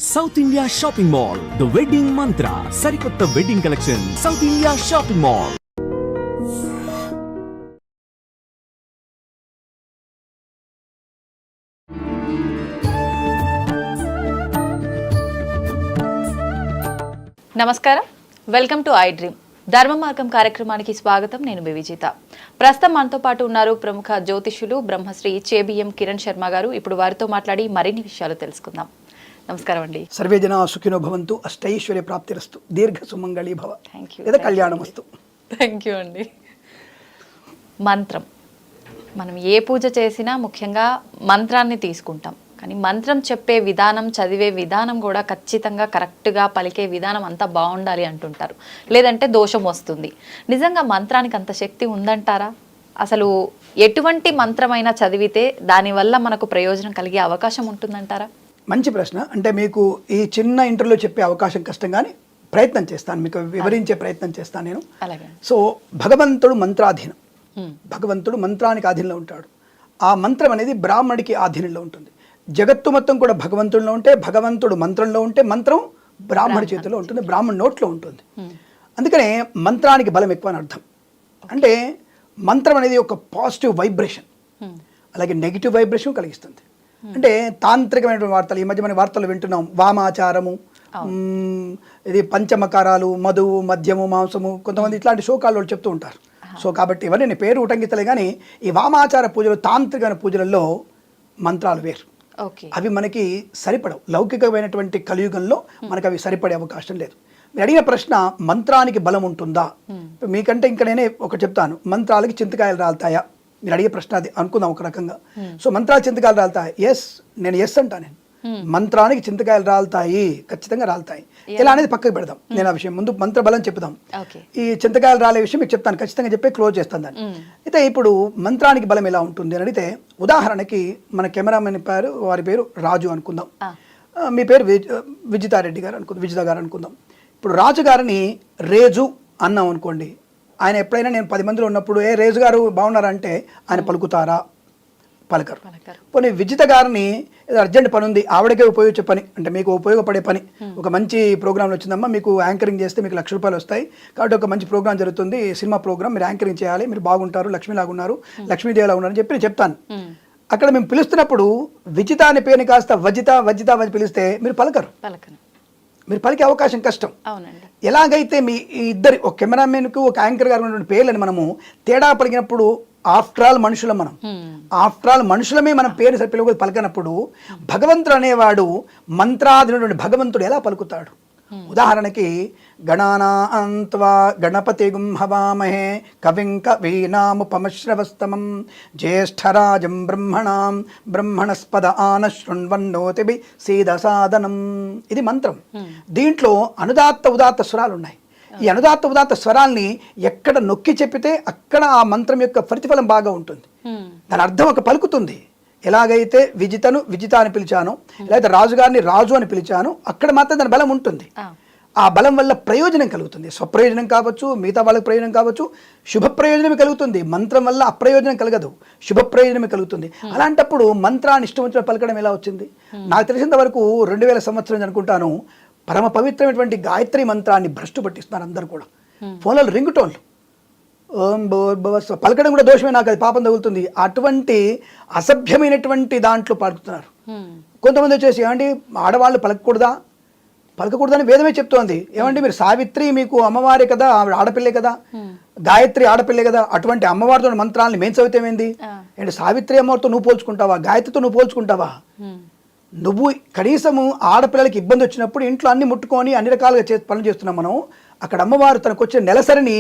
South India shopping mall the wedding మంత్ర సరికొత్త wedding collection south India shopping mall. నమస్కారం, welcome to I dream. ధర్మ మార్గం కార్యక్రమానికి స్వాగతం. నేను వివిజిత. ప్రస్తుతం మనతో పాటు ఉన్నారు ప్రముఖ జ్యోతిష్యులు బ్రహ్మశ్రీ చేబిఎం కిరణ్ శర్మ గారు. ఇప్పుడు వారితో మాట్లాడి మరిన్ని విషయాలు తెలుసుకుందాం. నమస్కారం అండి. సర్వే జనా సుఖినో భవంతు, అష్టైశ్వర్య ప్రాప్తిరస్తు, దీర్ఘ సుమంగళీ భవ, లేదా కళ్యాణమస్తు. థ్యాంక్ యూ అండి. మంత్రం, మనం ఏ పూజ చేసినా ముఖ్యంగా మంత్రాన్ని తీసుకుంటాం. కానీ మంత్రం చెప్పే విధానం, చదివే విధానం కూడా ఖచ్చితంగా కరెక్ట్గా పలికే విధానం అంతా బాగుండాలి అంటుంటారు, లేదంటే దోషం వస్తుంది. నిజంగా మంత్రానికి అంత శక్తి ఉందంటారా? అసలు ఎటువంటి మంత్రమైనా చదివితే దానివల్ల మనకు ప్రయోజనం కలిగే అవకాశం ఉంటుందంటారా? మంచి ప్రశ్న. అంటే మీకు ఈ చిన్న ఇంటర్వ్యూలో చెప్పే అవకాశం కష్టం, కానీ ప్రయత్నం చేస్తాను, మీకు వివరించే ప్రయత్నం చేస్తాను నేను. అలాగే. సో భగవంతుడు మంత్రాధీనం, భగవంతుడు మంత్రానికి ఆధీనంలో ఉంటాడు. ఆ మంత్రం అనేది బ్రాహ్మణుడికి ఆధీనంలో ఉంటుంది. జగత్తు మొత్తం కూడా భగవంతుడిలో ఉంటే, భగవంతుడు మంత్రంలో ఉంటే, మంత్రం బ్రాహ్మణుడి చేతిలో ఉంటుంది, బ్రాహ్మణుడి నోట్లో ఉంటుంది. అందుకనే మంత్రానికి బలం ఎక్కువ అని అర్థం. అంటే మంత్రం అనేది ఒక పాజిటివ్ వైబ్రేషన్, అలాగే నెగిటివ్ వైబ్రేషన్ కలిగిస్తుంది. అంటే తాంత్రికమైనటువంటి వార్తలు, ఈ మధ్య మన వార్తలు వింటున్నాం, వామాచారము, ఇది పంచమకారాలు, మధువు, మద్యము, మాంసము, కొంతమంది ఇట్లాంటి శోకాలు చెప్తూ ఉంటారు. సో కాబట్టి ఇవన్నీ నేను పేరు ఉటంకితలే, కానీ ఈ వామాచార పూజలు, తాంత్రిక పూజలలో మంత్రాలు వేరు. అవి మనకి సరిపడవు. లౌకికమైనటువంటి కలియుగంలో మనకు అవి సరిపడే అవకాశం లేదు. మీరు అడిగిన ప్రశ్న, మంత్రానికి బలం ఉంటుందా? మీకంటే ఇంకా నేనే ఒకటి చెప్తాను, మంత్రాలకి చింతకాయలు రాలుతాయా? మీరు అడిగే ప్రశ్న అది అనుకుందాం ఒక రకంగా. సో మంత్రాలు చింతకాయలు రాలుతాయి? ఎస్, నేను ఎస్ అంటా. నేను మంత్రానికి చింతకాయలు రాలుతాయి, ఖచ్చితంగా రాలుతాయి. ఎలా అనేది పక్కకు పెడదాం, నేను ఆ విషయం ముందు మంత్ర బలం చెప్తాం. ఈ చింతకాయలు రాలే విషయం మీకు చెప్తాను, ఖచ్చితంగా చెప్పి క్లోజ్ చేస్తాను దాన్ని. అయితే ఇప్పుడు మంత్రానికి బలం ఎలా ఉంటుంది అని అడిగితే, ఉదాహరణకి మన కెమెరామెన్ పేరు, వారి పేరు రాజు అనుకుందాం, మీ పేరు విజితారెడ్డి గారు అనుకుందాం, విజిత గారు అనుకుందాం. ఇప్పుడు రాజు గారిని రేజు అన్నాం అనుకోండి, ఆయన ఎప్పుడైనా నేను 10 మందిలో ఉన్నప్పుడు ఏ రేజు గారు బాగున్నారా అంటే ఆయన పలుకుతారా? పలకరు. పోనీ విజిత గారిని ఏదో అర్జెంట్ పని ఉంది, ఆవిడకే ఉపయోగించే పని, అంటే మీకు ఉపయోగపడే పని, ఒక మంచి ప్రోగ్రాంలు వచ్చిందమ్మా, మీకు యాంకరింగ్ చేస్తే మీకు ₹1,00,000 వస్తాయి, కాబట్టి ఒక మంచి ప్రోగ్రామ్ జరుగుతుంది, సినిమా ప్రోగ్రామ్, మీరు యాంకరింగ్ చేయాలి, మీరు బాగుంటారు, లక్ష్మీలాగా ఉన్నారు, లక్ష్మీదేవిలా ఉన్నారు అని చెప్పి నేను చెప్తాను. అక్కడ మేము పిలుస్తున్నప్పుడు విజిత అనే పేరుని కాస్త వజిత వజిత అని పిలిస్తే మీరు పలకరు, మీరు పలికే అవకాశం కష్టం. ఎలాగైతే మీ ఇద్దరి, ఒక కెమెరామెన్కు ఒక యాంకర్ గారు ఉన్నటువంటి పేర్లని మనము తేడా పలికినప్పుడు, ఆఫ్టర్ ఆల్ మనుషులం మనం, ఆఫ్టర్ ఆల్ మనుషులమే మనం పేరు పిలువ పలకనప్పుడు, భగవంతుడు అనేవాడు మంత్రాధీనుడు భగవంతుడు ఎలా పలుకుతాడు? ఉదాహరణకి గణానాన్త్వా గణపతిగుం హవామహే కవిం కవీనాముపమశ్రవస్తమం జ్యేష్ఠరాజం బ్రహ్మణాం బ్రహ్మణస్పద ఆనశృణ్వన్నోతిభి సీదసాదనం. ఇది మంత్రం. దీంట్లో అనుదాత్త ఉదాత్త స్వరాలు ఉన్నాయి. ఈ అనుదాత్త ఉదాత్త స్వరాల్ని ఎక్కడ నొక్కి చెప్పితే అక్కడ ఆ మంత్రం యొక్క ప్రతిఫలం బాగా ఉంటుంది, దాని అర్థం ఒక పలుకుతుంది. ఎలాగైతే విజితను విజిత అని పిలిచాను, లేదా రాజుగారిని రాజు అని పిలిచాను, అక్కడ మాత్రం దాని బలం ఉంటుంది. ఆ బలం వల్ల ప్రయోజనం కలుగుతుంది, స్వప్రయోజనం కావచ్చు, మిగతా వాళ్ళకి ప్రయోజనం కావచ్చు, శుభ ప్రయోజనమే కలుగుతుంది. మంత్రం వల్ల అప్రయోజనం కలగదు, శుభ ప్రయోజనమే కలుగుతుంది. అలాంటప్పుడు మంత్రాన్ని ఇష్టం వచ్చిన పలకడం ఎలా వచ్చింది? నాకు తెలిసినంత వరకు 2000 సంవత్సరం అనుకుంటాను, పరమ పవిత్రమైనటువంటి గాయత్రి మంత్రాన్ని భ్రష్టు పట్టిస్తున్నారు అందరూ కూడా. ఫోన్లలో రింగ్ టోన్లు, ఓం భోర్భువస్వ పలకడం కూడా దోషమే, నాకు అది పాపం తగులుతుంది, అటువంటి అసభ్యమైనటువంటి దాంట్లో పలుకుతున్నారు. కొంతమంది వచ్చేసి, ఏమండి ఆడవాళ్ళు పలకకూడదని వేదమే చెప్తోంది. ఏమండి మీరు సావిత్రి మీకు అమ్మవారే కదా, ఆవిడ ఆడపిల్లే కదా, గాయత్రి ఆడపిల్లే కదా, అటువంటి అమ్మవారితో మంత్రాలను మేము చదివితేమేంది? ఏంటి సావిత్రి అమ్మవారితో నువ్వు పోల్చుకుంటావా? గాయత్రితో నువ్వు పోల్చుకుంటావా? నువ్వు కనీసము ఆడపిల్లలకి ఇబ్బంది వచ్చినప్పుడు ఇంట్లో అన్ని ముట్టుకొని అన్ని రకాలుగా పనులు చేస్తున్నాం మనం. అక్కడ అమ్మవారు తనకు వచ్చే నెలసరిని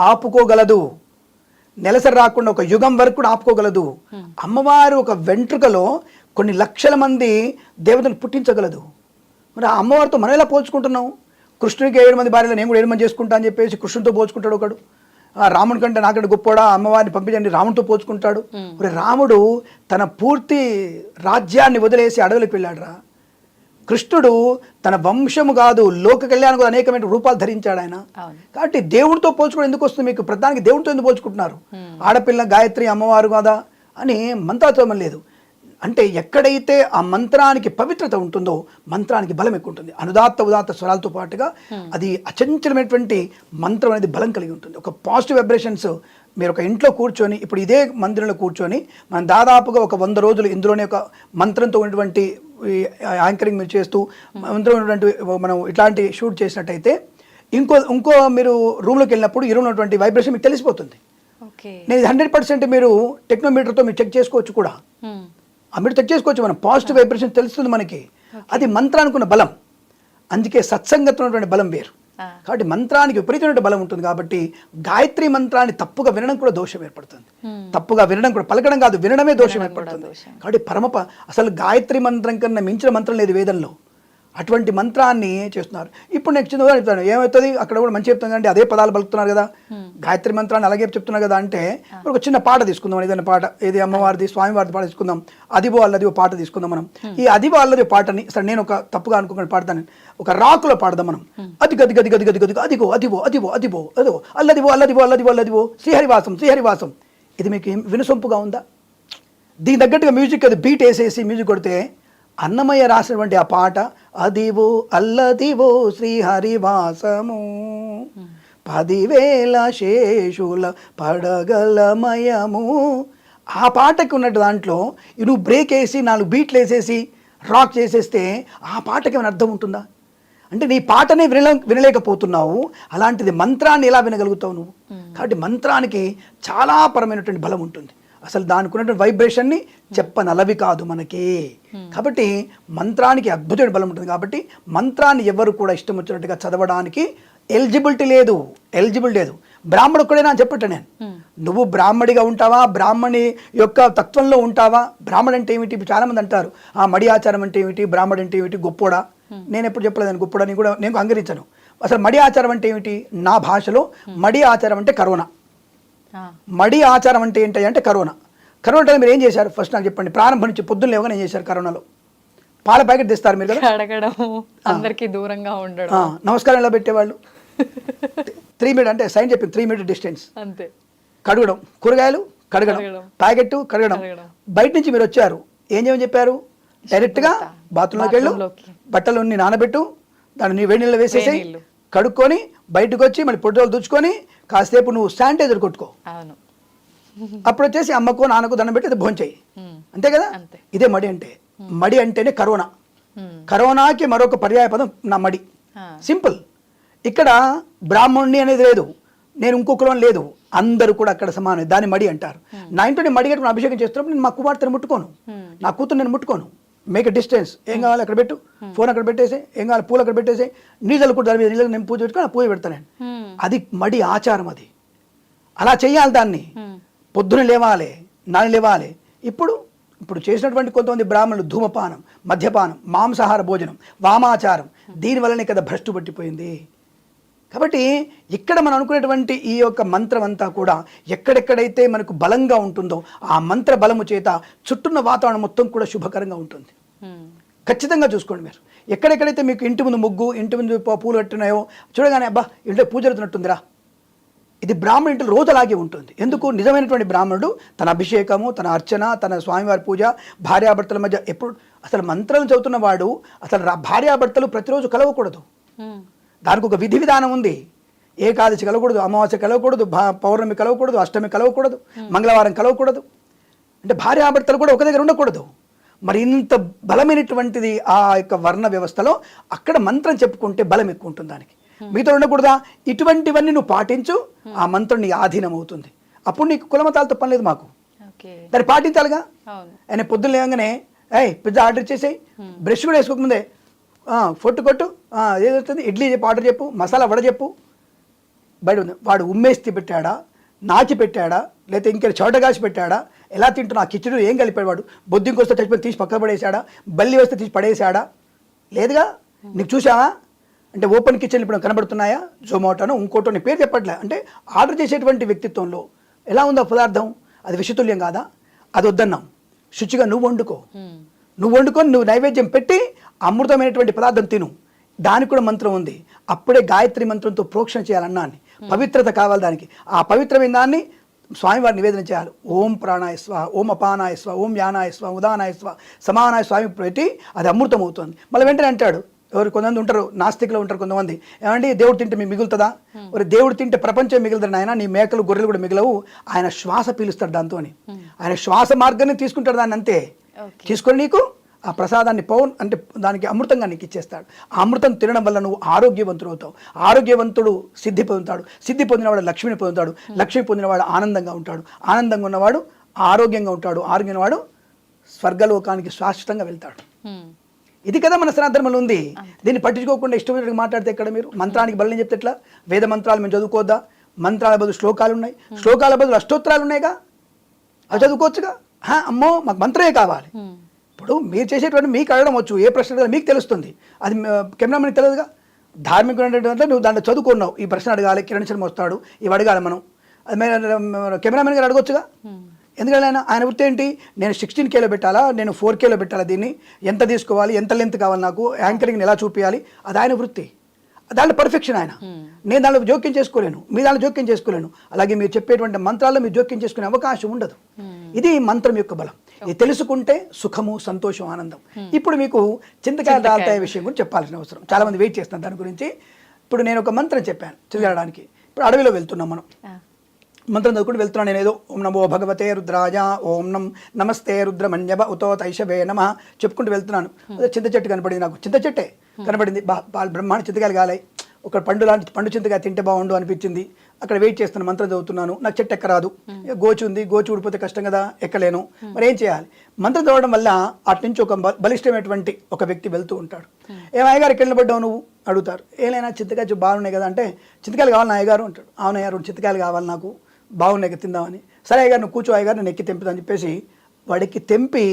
ఆపుకోగలదు, నెలసరి రాకుండా ఒక యుగం వరకు కూడా ఆపుకోగలదు. అమ్మవారు ఒక వెంట్రుకలో కొన్ని లక్షల మంది దేవతను పుట్టించగలదు. మరి ఆ అమ్మవారితో మనం ఎలా పోల్చుకుంటున్నాం? కృష్ణుడికి 7 మంది భార్యలు, నేను కూడా 7 మంది చేసుకుంటా అని చెప్పేసి కృష్ణుడితో పోల్చుకుంటాడు ఒకడు. రాముడి కంటే నాకంటే గొప్పడా, అమ్మవారిని పంపించండి, రాముడితో పోల్చుకుంటాడు. రాముడు తన పూర్తి రాజ్యాన్ని వదిలేసి అడవులకు వెళ్ళాడురా. కృష్ణుడు తన వంశము కాదు, లోక కళ్యాణం కూడా అనేకమైన రూపాలు ధరించాడు ఆయన. కాబట్టి దేవుడితో పోల్చుకోవడం ఎందుకు వస్తుంది మీకు? ప్రధానికి దేవుడితో ఎందుకు పోల్చుకుంటున్నారు? ఆడపిల్ల గాయత్రి అమ్మవారు కదా అని మంత్రాచోమం లేదు. అంటే ఎక్కడైతే ఆ మంత్రానికి పవిత్రత ఉంటుందో మంత్రానికి బలం ఎక్కువ ఉంటుంది. అనుదాత్త ఉదాత్త స్వరాలతో పాటుగా అది అచంచలమైనటువంటి మంత్రం అనేది బలం కలిగి ఉంటుంది. ఒక పాజిటివ్ వైబ్రేషన్స్. మీరు ఒక ఇంట్లో కూర్చొని ఇప్పుడు ఇదే మందిరంలో కూర్చొని మనం దాదాపుగా ఒక 100 రోజులు ఇందులోనే ఒక మంత్రంతో ఉన్నటువంటి యాంకరింగ్ మీరు చేస్తూ మంత్రం ఉన్నటువంటి మనం ఇట్లాంటి షూట్ చేసినట్టయితే ఇంకో మీరు రూమ్లోకి వెళ్ళినప్పుడు ఈ రూమ్లో ఉన్నటువంటి వైబ్రేషన్ మీకు తెలిసిపోతుంది. నేను 100% మీరు టెక్నోమీటర్తో మీరు చెక్ చేసుకోవచ్చు కూడా. మీరు చెక్ చేసుకోవచ్చు, మనం పాజిటివ్ వైబ్రేషన్ తెలుస్తుంది మనకి. అది మంత్రానికి ఉన్న బలం. అందుకే సత్సంగతో ఉన్నటువంటి బలం వేరు. కాబట్టి మంత్రానికి విపరీతమైన బలం ఉంటుంది. కాబట్టి గాయత్రి మంత్రాన్ని తప్పుగా వినడం కూడా దోషం ఏర్పడుతుంది. తప్పుగా వినడం కూడా, పలకడం కాదు, వినడమే దోషం ఏర్పడుతుంది. కాబట్టి అసలు గాయత్రి మంత్రం కన్నా మించిన మంత్రం లేదు వేదంలో. అటువంటి మంత్రాన్ని చేస్తున్నారు. ఇప్పుడు నెక్స్ట్ చెప్తాను ఏమవుతుంది, అక్కడ కూడా మంచి చెప్తాను అంటే అదే పదాలు పలుకుతున్నారు కదా, గాయత్రి మంత్రాన్ని అలాగే చెప్తున్నారు కదా అంటే ఒక చిన్న పాట తీసుకుందాం. ఏదైనా పాట, ఏది అమ్మవారిది స్వామివారిది పాట తీసుకుందాం. అదివో అల్లదివో పాట తీసుకుందాం మనం. ఈ అదివో అల్లది పాటని సరే నేను ఒక తప్పుగా అనుకోకుండా పాడతాను, ఒక రాకులో పాడదాం మనం. అది గది గది గది గది గది అదిగో అదివో అదివో అదివో అదిగో అల్లదివో అల్లదివో అల్లదివో అల్లదివో శ్రీహరివాసం శ్రీహరివాసం. ఇది మీకు వినసొంపుగా ఉందా? దీని తగ్గట్టుగా మ్యూజిక్ అది బీట్ వేసేసి మ్యూజిక్ కొడితే అన్నమయ్య రాసినటువంటి ఆ పాట అదివో అల్లదివో శ్రీహరివాసము 10,000 శేషుల పడగలమయము. ఆ పాటకి ఉన్నట్టు దాంట్లో నువ్వు బ్రేక్ వేసి 4 బీట్లు వేసేసి రాక్ చేసేస్తే ఆ పాటకి ఏమైనా అర్థం ఉంటుందా? అంటే నీ పాటనే వినలేకపోతున్నావు, అలాంటిది మంత్రాన్ని ఎలా వినగలుగుతావు నువ్వు? కాబట్టి మంత్రానికి చాలా పరమైనటువంటి బలం ఉంటుంది. అసలు దానికి ఉన్నటువంటి వైబ్రేషన్ని చెప్పనలవి కాదు మనకి. కాబట్టి మంత్రానికి అద్భుతమైన బలం ఉంటుంది. కాబట్టి మంత్రాన్ని ఎవరు కూడా ఇష్టం వచ్చినట్టుగా చదవడానికి ఎలిజిబిలిటీ లేదు. బ్రాహ్మడు ఒక్కడేనా అని చెప్పట నేను. నువ్వు బ్రాహ్మడిగా ఉంటావా, బ్రాహ్మణి యొక్క తత్వంలో ఉంటావా? బ్రాహ్మడు అంటే ఏమిటి? చాలా మంది అంటారు మడి ఆచారం అంటే ఏమిటి, బ్రాహ్మడు అంటే ఏమిటి, గొప్పోడా. నేను ఎప్పుడు చెప్పలేదని గొప్పోడని కూడా నేను అంగరించను. అసలు మడి ఆచారం అంటే ఏమిటి? నా భాషలో మడి ఆచారం అంటే కరోనా. మడి ఆచారం అంటే ఏంటి అంటే కరోనా టైం మీరు ఏం చేశారు ఫస్ట్ నాకు చెప్పండి. ప్రారంభం నుంచి పొద్దున్న లేవగానే ఏం చేశారు? కరోనాలో పాల ప్యాకెట్ తెస్తారు మీరు కదా, అందరికీ దూరంగా ఉండడం, నమస్కారం ఎలా పెట్టేవాళ్ళు, 3 మీటర్ అంటే సైన్ చెప్పింది 3 మీటర్ డిస్టెన్స్ అంతే, కడగడం, కూరగాయలు కడగడం, ప్యాకెట్ కడగడం. బయట నుంచి మీరు వచ్చారు ఏం చేయమని చెప్పారు? డైరెక్ట్గా బాత్రూంలోకి వెళ్ళు, బట్టలు నానబెట్టు, దాన్ని వేడి నీళ్ళు వేసేసి కడుక్కొని బయటకు వచ్చి మళ్ళీ పొట్టులు దుచ్చుకొని కాసేపు నువ్వు శానిటైజర్ కొట్టుకో. అప్పుడు వచ్చేసి అమ్మకో నాన్నకు దండం పెట్టి అది భోంచేయి. అంతే కదా. ఇదే మడి అంటే. మడి అంటేనే కరోనా. కరోనాకి మరొక పర్యాయ పదం నా మడి. సింపుల్. ఇక్కడ బ్రాహ్మణుని అనేది లేదు, నేను ఇంకొకరు లేదు, అందరూ కూడా అక్కడ సమానం. దాన్ని మడి అంటారు. నా ఇంట్లో నేను మడి కట్టుకుని అభిషేకం చేస్తున్నప్పుడు నేను మా కుమార్తెను ముట్టుకోను, నా కూతురు నేను ముట్టుకోను. Make a distance. ఏం కావాలి అక్కడ పెట్టు, ఫోన్ అక్కడ పెట్టేసి, ఏం కావాలి పూలు అక్కడ పెట్టేసి, నీళ్ళు కూడా దాని మీద నీళ్ళకి నేను పూజ పెట్టుకుని పూజ పెడతాను నేను. అది మడి ఆచారం. అది అలా చెయ్యాలి. దాన్ని పొద్దున లేవాలి, నాన్న లేవాలి. ఇప్పుడు చేసినటువంటి కొంతమంది బ్రాహ్మణులు ధూమపానం, మద్యపానం, మాంసాహార భోజనం, వామాచారం, దీనివల్లనే కదా భ్రష్టు పట్టిపోయింది. కాబట్టి ఇక్కడ మనం అనుకునేటువంటి ఈ యొక్క మంత్రం అంతా కూడా ఎక్కడెక్కడైతే మనకు బలంగా ఉంటుందో ఆ మంత్ర బలము చేత చుట్టూన్న వాతావరణం మొత్తం కూడా శుభకరంగా ఉంటుంది. ఖచ్చితంగా చూసుకోండి మీరు. ఎక్కడెక్కడైతే మీకు ఇంటి ముందు ముగ్గు, ఇంటి ముందు పూలు కట్టున్నాయో చూడగానే అబ్బా ఇంట్లో పూజ జరుగుతున్నట్టుందిరా, ఇది బ్రాహ్మణ ఇంట్లో రోజు అలాగే ఉంటుంది. ఎందుకు? నిజమైనటువంటి బ్రాహ్మణుడు తన అభిషేకము, తన అర్చన, తన స్వామివారి పూజ, భార్యాభర్తల మధ్య ఎప్పుడు అసలు మంత్రాలను చదువుతున్న వాడు అసలు భార్యాభర్తలు ప్రతిరోజు కలవకూడదు. దానికి ఒక విధి విధానం ఉంది. ఏకాదశి కలవకూడదు, అమావాస్య కలవకూడదు, పౌర్ణమి కలవకూడదు, అష్టమి కలవకూడదు, మంగళవారం కలవకూడదు. అంటే భార్యాభర్తలు కూడా ఒక దగ్గర ఉండకూడదు. మరి ఇంత బలమైనటువంటిది ఆ యొక్క వర్ణ వ్యవస్థలో అక్కడ మంత్రం చెప్పుకుంటే బలం ఎక్కువ ఉంటుంది. దానికి మీతో ఉండకూడదా? ఇటువంటివన్నీ నువ్వు పాటించు, ఆ మంత్రం నీ ఆధీనం అవుతుంది. అప్పుడు నీకు కులమతాలతో పని లేదు. మాకు దాన్ని పాటించాలిగా. ఆయన పొద్దున్న లేవగానే పిజ్జా ఆర్డర్ ఇచ్చేసేయి, బ్రష్ కూడా వేసుకోకముందే ఫొట్టు కొట్టు, ఏదవుతుంది ఇడ్లీ చెప్పు, ఆర్డర్ చెప్పు, మసాలా వడ చెప్పు. బయట ఉంది వాడు ఉమ్మేసి పెట్టాడా, నాచి పెట్టాడా, లేకపోతే ఇంకా చోటగాసి పెట్టాడా, ఎలా తింటున్నా ఆ కిచెడు ఏం కలిపాడు వాడు, బొద్దింకి వస్తే చచ్చిపోయి తీసి పక్కన పడేశాడా, బల్లి వస్తే తీసి పడేశాడా, లేదుగా. నీకు చూసావా అంటే ఓపెన్ కిచెన్ ఇప్పుడు కనబడుతున్నాయా? జొమాటోనో ఇంకోటో నీ పేరు చెప్పట్లే. అంటే ఆర్డర్ చేసేటువంటి వ్యక్తిత్వంలో ఎలా ఉందో పదార్థం, అది విషతుల్యం కాదా? అది వద్దన్నాం. శుచిగా నువ్వు వండుకొని నువ్వు నైవేద్యం పెట్టి అమృతమైనటువంటి పదార్థం తిను. దానికి కూడా మంత్రం ఉంది. అప్పుడే గాయత్రి మంత్రంతో ప్రోక్షణ చేయాలన్నాన్ని, పవిత్రత కావాలి దానికి. ఆ పవిత్రమైన దాన్ని స్వామివారి నివేదన చేయాలి. ఓం ప్రాణాయ స్వ, ఓం అపానాయ స్వ, ఓం యానాయ స్వ, ఉదానాయ స్వ, సమానాయ స్వామి పెట్టి అది అమృతం అవుతుంది. మళ్ళీ వెంటనే అంటాడు, ఎవరు కొంతమంది ఉంటారు నాస్తికులు ఉంటారు కొంతమంది, ఏమండి దేవుడు తింటే మీకు మిగులుతుందా, మరి దేవుడు తింటే ప్రపంచం మిగులుతుంది ఆయన, నీ మేకలు గొర్రెలు కూడా మిగలవు. ఆయన శ్వాస పీలుస్తాడు దాంతో, ఆయన శ్వాస మార్గాన్ని తీసుకుంటాడు దాన్ని, అంతే తీసుకొని నీకు ఆ ప్రసాదాన్ని అంటే దానికి అమృతంగా నీకు ఇచ్చేస్తాడు. ఆ అమృతం తినడం వల్ల నువ్వు ఆరోగ్యవంతుడు అవుతావు. ఆరోగ్యవంతుడు సిద్ధి పొందుతాడు. సిద్ధి పొందినవాడు లక్ష్మిని పొందుతాడు. లక్ష్మి పొందినవాడు ఆనందంగా ఉంటాడు. ఆనందంగా ఉన్నవాడు ఆరోగ్యంగా ఉంటాడు. ఆరోగ్యంగా వాడు స్వర్గలోకానికి శాశ్వతంగా వెళ్తాడు. ఇది కదా మన సనాతనంలో ఉంది. దీన్ని పట్టించుకోకుండా ఇష్టమైనట్టు మాట్లాడితే ఎక్కడ మీరు మంత్రానికి బలం చెప్తే ఎట్లా? వేద మంత్రాలు మేము చదువుకోవద్దా? మంత్రాల బదులు శ్లోకాలు ఉన్నాయి, శ్లోకాల బదులు అష్టోత్తరాలు ఉన్నాయిగా, అవి చదువుకోవచ్చుగా. అమ్మో మాకు మంత్రమే కావాలి. ఇప్పుడు మీరు చేసేటువంటి మీకు అడగడం వచ్చు, ఏ ప్రశ్న అడగాలో మీకు తెలుస్తుంది, అది కెమెరామెన్కి తెలియదుగా. ధార్మికుడు అంటే నువ్వు దాంట్లో చదువుకున్నావు, ఈ ప్రశ్న అడగాలి, కిరణ్ శర్మ వస్తాడు, ఇవి అడగాలి మనం, అది కెమెరామెన్ గారు అడగొచ్చుగా. ఎందుకంటే ఆయన వృత్తి ఏంటి? నేను 16Kలో పెట్టాలా, నేను 4Kలో పెట్టాలా, దీన్ని ఎంత తీసుకోవాలి, ఎంత లెంత్ కావాలి, నాకు యాంకరింగ్ని ఎలా చూపించాలి, అది ఆయన వృత్తి. దాంట్లో పర్ఫెక్షన్ ఆయన. నేను దాంట్లో జోక్యం చేసుకోలేను, మీ దాంట్లో జోక్యం చేసుకోలేను. అలాగే మీరు చెప్పేటువంటి మంత్రాల్లో మీరు జోక్యం చేసుకునే అవకాశం ఉండదు. ఇది మంత్రం యొక్క బలం. ఇది తెలుసుకుంటే సుఖము, సంతోషం, ఆనందం. ఇప్పుడు మీకు చింతకాయలు రాలతాయి విషయం గురించి చెప్పాల్సిన అవసరం, చాలా మంది వెయిట్ చేస్తున్నారు దాని గురించి. ఇప్పుడు నేను ఒక మంత్రం చెప్పాను చదివడానికి. ఇప్పుడు అడవిలో వెళ్తున్నాం మనం, మంత్రం చదువుకుంటూ వెళ్తున్నాను నేను. ఏదో ఓం నమో భగవతే రుద్రాయ, ఓం నమస్తే రుద్రమన్యవ ఉతో తైషవే నమ చెప్పుకుంటూ వెళ్తున్నాను. చింత చెట్టు కనపడింది నాకు, చింత చెట్టే కనపడింది. బ్రహ్మాండ చింతకాయలు కాలే, ఒక పండు లాంటి పండు చింతకాయ తింటే బాగుండు అనిపించింది. అక్కడ వెయిట్ చేస్తున్నాను, మంత్రం చదువుతున్నాను. నాకు చెట్టు ఎక్కరాదు, గోచు ఉంది, గోచు ఊడిపోతే కష్టం కదా, ఎక్కలేను. మరి ఏం చేయాలి? మంత్రం చదవడం వల్ల అటు నుంచి ఒక బలిష్టమైనటువంటి ఒక వ్యక్తి వెళ్తూ ఉంటాడు. అయ్యగారు ఎక్కడ నిలబడ్డావు నువ్వు అడుగుతారు. ఏలైనా చింతకాయ బాగున్నాయి కదా అంటే, చింతకాయలు కావాలి నా అయ్యగారు అంటాడు. అవునయ్య 2 చింతకాయలు కావాలి నాకు, బాగున్నాయి తిందామని. సరే అయ్యగారు నువ్వు కూర్చో అయ్యగారు, నేను ఎక్కి తెంపుతాను చెప్పేసి వాడికి తెంపి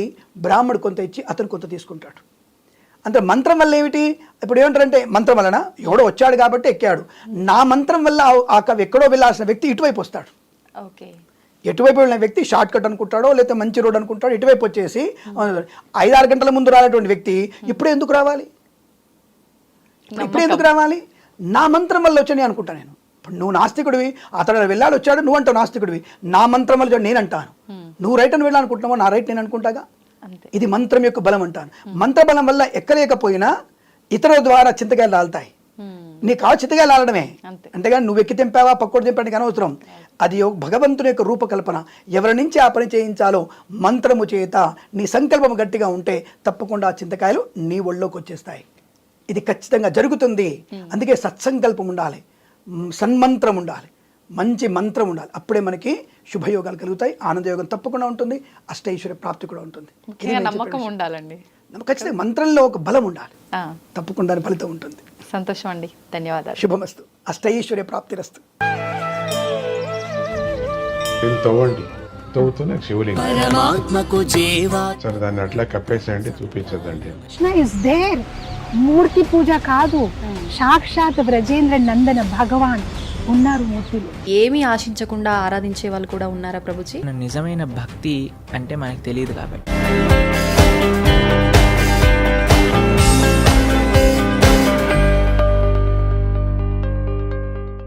బ్రాహ్మడు కొంత ఇచ్చి అతను కొంత తీసుకుంటాడు. అంటే మంత్రం వల్ల ఏమిటి? ఇప్పుడు ఏమంటారంటే మంత్రం వలన ఎవడో వచ్చాడు కాబట్టి ఎక్కాడు, నా మంత్రం వల్ల ఆ ఎక్కడో వెళ్ళాల్సిన వ్యక్తి ఇటువైపు వస్తాడు. ఎటువైపు వెళ్ళిన వ్యక్తి షార్ట్ కట్ అనుకుంటాడో లేకపోతే మంచి రోడ్ అనుకుంటాడో, ఇటువైపు వచ్చేసి 5-6 గంటల ముందు రానటువంటి వ్యక్తి ఇప్పుడు ఎందుకు రావాలి? ఇప్పుడు ఎందుకు రావాలి? నా మంత్రం వల్ల వచ్చాను అనుకుంటా నేను. ఇప్పుడు నువ్వు నాస్తికుడివి, అతడు వెళ్ళాడు వచ్చాడు, నువ్వు అంటావు నాస్తికుడివి. నా మంత్రం వల్ల నేను అంటాను, నువ్వు రైట్ అని వెళ్ళాలనుకుంటున్నావో నా రైట్ నేను అనుకుంటాగా. ఇది మంత్రం యొక్క బలం అంటాను. మంత్ర బలం వల్ల ఎక్కలేకపోయినా ఇతరుల ద్వారా చింతకాయలు రాలుతాయి. నీకు కావాలి చింతకాయలు రాలడమే, అంతేగాని నువ్వు ఎక్కి తెంపావా పక్కోటి తెంపడానికి అనవసరం. అది భగవంతుని యొక్క రూపకల్పన. ఎవరి నుంచి ఆ పని చేయించాలో మంత్రము చేత నీ సంకల్పం గట్టిగా ఉంటే తప్పకుండా ఆ చింతకాయలు నీ ఒళ్ళోకి వచ్చేస్తాయి. ఇది ఖచ్చితంగా జరుగుతుంది. అందుకే సత్సంకల్పం ఉండాలి, సన్మంత్రం ఉండాలి, మంచి మంత్రం ఉండాలి. అప్పుడే మనకి శుభయోగాలు కలుగుతాయి, ఆనందయోగం తప్పకుండా ఉంటుంది, అష్టైశ్వర్య ప్రాప్తి కూడా ఉంటుంది. నమ్మకం ఉండాలండి, ఖచ్చితంగా మంత్రంలో ఒక బలం ఉండాలి, తప్పకుండా ఫలితం ఉంటుంది. సంతోషం అండి, ధన్యవాదాలు. శుభమస్తు, అష్టైశ్వర్య ప్రాప్తిరస్తు. తవ్వండి, తవ్వుతూనే శివలింగం సరే దాన్ని అట్లా కప్పేసేయండి, చూపించదండి. Krishna is there. మూర్తి పూజ కాదు, సాక్షాత్ బ్రజేంద్ర నందన భగవాన్ ఉన్నారు మూర్తిలో. ఏమీ ఆశించకుండా ఆరాధించే వాళ్ళు కూడా ఉన్నారా ప్రభుజీ? నిజమైన భక్తి అంటే మనకు తెలియదు కాబట్టి